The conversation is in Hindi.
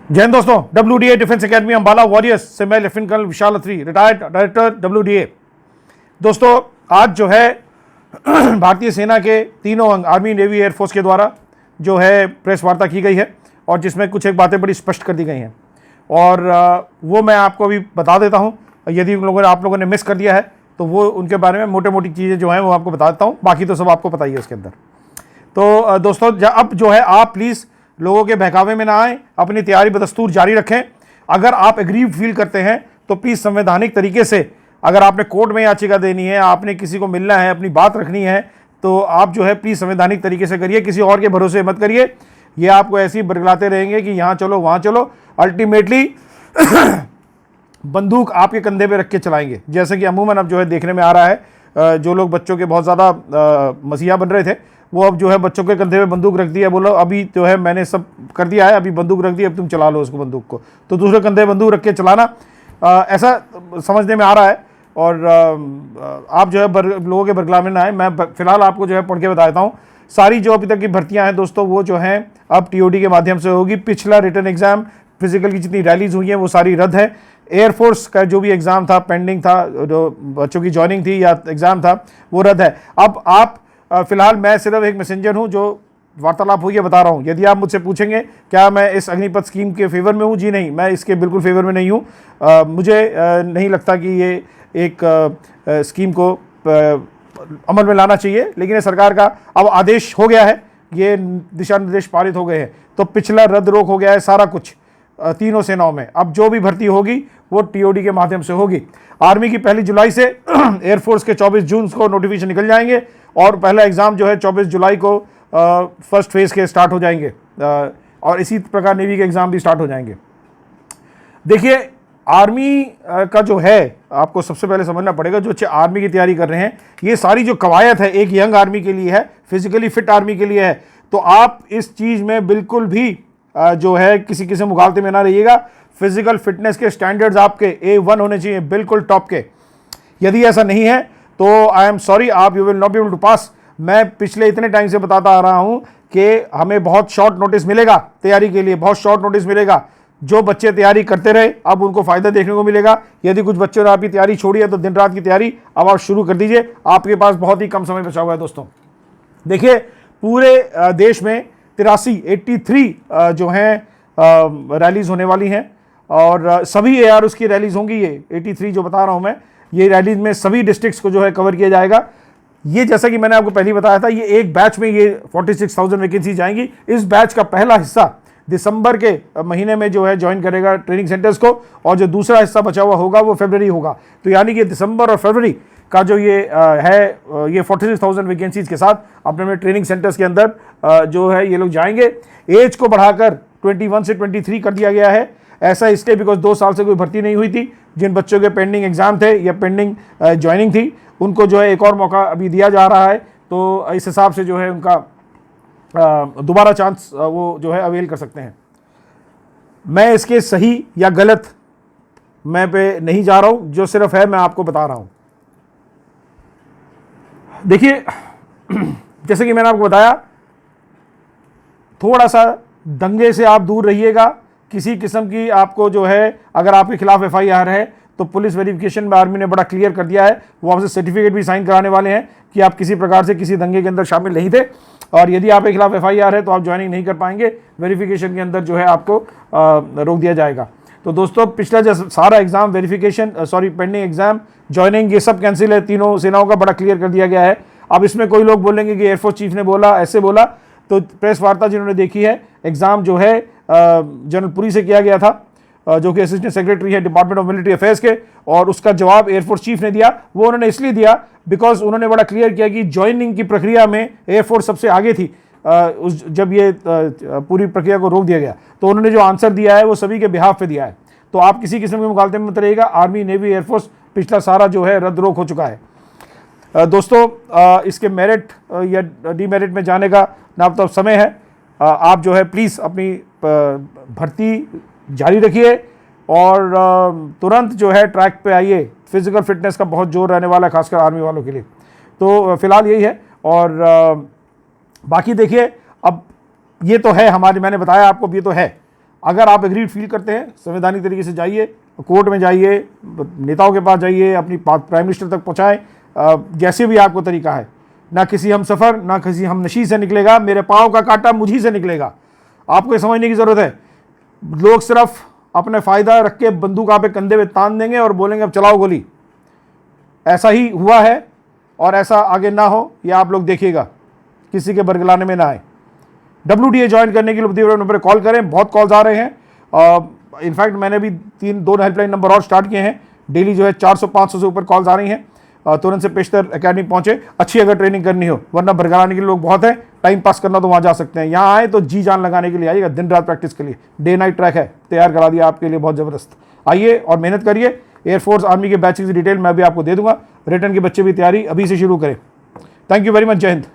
जय हिंद दोस्तों, WDA defence academy Ambala warriors से मैं लेफ्टिनेंट कर्नल विशाल अत्री, रिटायर्ड डायरेक्टर WDA। दोस्तों, आज जो है भारतीय सेना के तीनों अंग आर्मी, नेवी, एयरफोर्स के द्वारा जो है प्रेस वार्ता की गई है और जिसमें कुछ एक बातें बड़ी स्पष्ट कर दी गई हैं और वो मैं आपको अभी बता देता हूँ। यदि आप लोगों ने मिस कर दिया है तो वो उनके बारे में मोटी मोटी चीज़ें जो हैं वो आपको बता देता हूँ, बाकी तो सब आपको पता ही है उसके अंदर। तो दोस्तों, अब जो है आप प्लीज़ लोगों के बहकावे में ना आए, अपनी तैयारी बदस्तूर जारी रखें। अगर आप एग्रीव फील करते हैं तो प्लीज़ संवैधानिक तरीके से, अगर आपने कोर्ट में याचिका देनी है, आपने किसी को मिलना है, अपनी बात रखनी है, तो आप जो है प्लीज़ संवैधानिक तरीके से करिए, किसी और के भरोसे मत करिए। ये आपको ऐसे ही बरगलाते रहेंगे कि यहाँ चलो वहाँ चलो, अल्टीमेटली बंदूक आपके कंधे पे रख के चलाएंगे, जैसे कि अमूमन अब जो है देखने में आ रहा है। जो लोग बच्चों के बहुत ज़्यादा मसीहा बन रहे थे, वो अब जो है बच्चों के कंधे पे बंदूक रख दिया, बोलो अभी जो है मैंने सब कर दिया है, अभी बंदूक रख दी, अब तुम चला लो उसको, बंदूक को। तो दूसरे कंधे बंदूक रख के चलाना ऐसा समझने में आ रहा है और आप जो है लोगों के बरगलावे में ना आए। मैं फिलहाल आपको जो है पढ़ के बता देता हूँ। सारी जो अभी तक की भर्तियाँ हैं दोस्तों, वो जो हैं अब TOD के माध्यम से होगी। पिछला रिटन एग्जाम, फिजिकल की जितनी रैलीज हुई हैं वो सारी रद्द है। एयरफोर्स का जो भी एग्ज़ाम था, पेंडिंग था, जो बच्चों की ज्वाइनिंग थी या एग्ज़ाम था, वो रद्द है। अब आप फिलहाल मैं सिर्फ एक मैसेंजर हूं, जो वार्तालाप हुई है बता रहा हूं। यदि आप मुझसे पूछेंगे क्या मैं इस अग्निपथ स्कीम के फेवर में हूं, जी नहीं, मैं इसके बिल्कुल फेवर में नहीं हूं। मुझे नहीं लगता कि ये एक स्कीम को अमल में लाना चाहिए, लेकिन ये सरकार का अब आदेश हो गया है, ये दिशा निर्देश पारित हो गए हैं, तो पिछला रद्द रोक हो गया है सारा कुछ तीनों सेनाओं में। अब जो भी भर्ती होगी वो TOD के माध्यम से होगी। आर्मी की 1 जुलाई से, एयरफोर्स के 24 जून को नोटिफिकेशन निकल जाएंगे और पहला एग्ज़ाम जो है 24 जुलाई को फर्स्ट फेज़ के स्टार्ट हो जाएंगे और इसी प्रकार नेवी के एग्ज़ाम भी स्टार्ट हो जाएंगे। देखिए, आर्मी का जो है, आपको सबसे पहले समझना पड़ेगा, जो आर्मी की तैयारी कर रहे हैं, ये सारी जो कवायद है एक यंग आर्मी के लिए है, फिजिकली फिट आर्मी के लिए है। तो आप इस चीज़ में बिल्कुल भी जो है किसी से मुगालते में ना रहिएगा। फिजिकल फिटनेस के स्टैंडर्ड्स आपके A1 होने चाहिए, बिल्कुल टॉप के। यदि ऐसा नहीं है तो आई एम सॉरी, आप you will not be able to pass. मैं पिछले इतने टाइम से बताता आ रहा हूं कि हमें बहुत शॉर्ट नोटिस मिलेगा तैयारी के लिए, बहुत शॉर्ट नोटिस मिलेगा। जो बच्चे तैयारी करते रहे अब उनको फायदा देखने को मिलेगा। यदि कुछ बच्चों ने आपकी तैयारी छोड़ी है तो दिन रात की तैयारी अब आप शुरू कर दीजिए, आपके पास बहुत ही कम समय बचा हुआ है दोस्तों। देखिए, पूरे देश में 83 जो हैं रैलीज होने वाली हैं और सभी AR उसकी रैलीज होंगी। ये 83 जो बता रहा हूं मैं, ये रैलीज में सभी डिस्ट्रिक्ट्स को जो है कवर किया जाएगा। ये जैसा कि मैंने आपको पहले बताया था, ये एक बैच में ये 46,000 वैकेंसी जाएंगी। इस बैच का पहला हिस्सा दिसंबर के महीने में जो है ज्वाइन करेगा ट्रेनिंग सेंटर्स को, और जो दूसरा हिस्सा बचा हुआ होगा वो फरवरी होगा। तो यानी कि दिसंबर और फरवरी का जो ये है, ये 46,000 वैकेंसीज के साथ अपने अपने ट्रेनिंग सेंटर्स के अंदर जो है ये लोग जाएंगे। एज को बढ़ाकर 21 से 23 कर दिया गया है। ऐसा इसलिए बिकॉज 2 साल से कोई भर्ती नहीं हुई थी। जिन बच्चों के पेंडिंग एग्जाम थे या पेंडिंग ज्वाइनिंग थी, उनको जो है एक और मौका अभी दिया जा रहा है। तो इस हिसाब से जो है उनका दोबारा चांस वो जो है अवेल कर सकते हैं। मैं इसके सही या गलत मैं पे नहीं जा रहा हूं, जो सिर्फ है मैं आपको बता रहा हूं। देखिए, जैसे कि मैंने आपको बताया, थोड़ा सा दंगे से आप दूर रहिएगा। किसी किस्म की आपको जो है, अगर आपके खिलाफ FIR है तो पुलिस वेरिफिकेशन में आर्मी ने बड़ा क्लियर कर दिया है, वो आपसे सर्टिफिकेट भी साइन कराने वाले हैं कि आप किसी प्रकार से किसी दंगे के अंदर शामिल नहीं थे, और यदि आपके खिलाफ FIR है तो आप ज्वाइनिंग नहीं कर पाएंगे। वेरिफिकेशन के अंदर जो है आपको रोक दिया जाएगा। तो दोस्तों, पिछला जो सारा exam, verification, pending exam, joining, ये सब कैंसिल है। तीनों सेनाओं का बड़ा क्लियर कर दिया गया है। अब इसमें कोई लोग बोलेंगे कि एयरफोर्स चीफ ने बोला, ऐसे बोला, तो प्रेस वार्ता जिन्होंने देखी है, एग्जाम जो है जनरल पुरी से किया गया था, जो कि असिस्टेंट सेक्रेटरी है डिपार्टमेंट ऑफ मिलिट्री अफेयर्स के, और उसका जवाब एयरफोर्स चीफ ने दिया। वो उन्होंने इसलिए दिया बिकॉज उन्होंने बड़ा क्लियर किया कि ज्वाइनिंग की प्रक्रिया में एयरफोर्स सबसे आगे थी। जब ये पूरी प्रक्रिया को रोक दिया गया, तो उन्होंने जो आंसर दिया है वो सभी के बिहाफ पे दिया है। तो आप किसी किस्म के मुकाबले में मत रहिएगा। आर्मी, नेवी, एयरफोर्स पिछला सारा जो है रद्द रोक हो चुका है। दोस्तों, इसके मेरिट या डीमेरिट में जाने का ना अब तो समय है। आप जो है प्लीज़ अपनी भर्ती जारी रखिए और तुरंत जो है ट्रैक पे आइए। फिजिकल फिटनेस का बहुत जोर रहने वाला है, खासकर आर्मी वालों के लिए। तो फिलहाल यही है। और बाकी देखिए, अब ये तो है हमारी, मैंने बताया आपको, ये तो है। अगर आप एग्रीड फील करते हैं, संवैधानिक तरीके से जाइए, कोर्ट में जाइए, नेताओं के पास जाइए, अपनी प्राइम मिनिस्टर तक पहुँचाएँ, जैसे भी आपको तरीका है। ना किसी हम सफ़र, ना किसी हम नशी से निकलेगा, मेरे पाँव का कांटा मुझी से निकलेगा। आपको ये समझने की ज़रूरत है, लोग सिर्फ अपने फ़ायदा रख के बंदूक आप कंधे पे तान देंगे और बोलेंगे अब चलाओ गोली। ऐसा ही हुआ है और ऐसा आगे ना हो, या आप लोग देखिएगा, किसी के बरगलाने में ना आए। WTA ज्वाइन करने के लिए दिए हुए नंबर पर कॉल करें, बहुत कॉल्स आ रहे हैं। इनफैक्ट मैंने भी 2 हेल्पलाइन नंबर और स्टार्ट किए हैं। डेली जो है 400-500 से ऊपर कॉल्स आ रही हैं। तुरंत से पेशतर एकेडमी पहुंचे, अच्छी अगर ट्रेनिंग करनी हो, वरना बरगलाने के लिए लोग बहुत हैं, टाइम पास करना तो वहाँ जा सकते हैं। यहाँ आए तो जी जान लगाने के लिए आइएगा, दिन रात प्रैक्टिस के लिए। डे नाइट ट्रैक है, तैयार करा दिया आपके लिए बहुत ज़बरदस्त। आइए और मेहनत करिए। एयरफोर्स आर्मी के बैचेस की डिटेल मैं भी आपको दे दूंगा। रिटर्न के बच्चे भी तैयारी अभी से शुरू करें। Thank you very much. जय हिंद।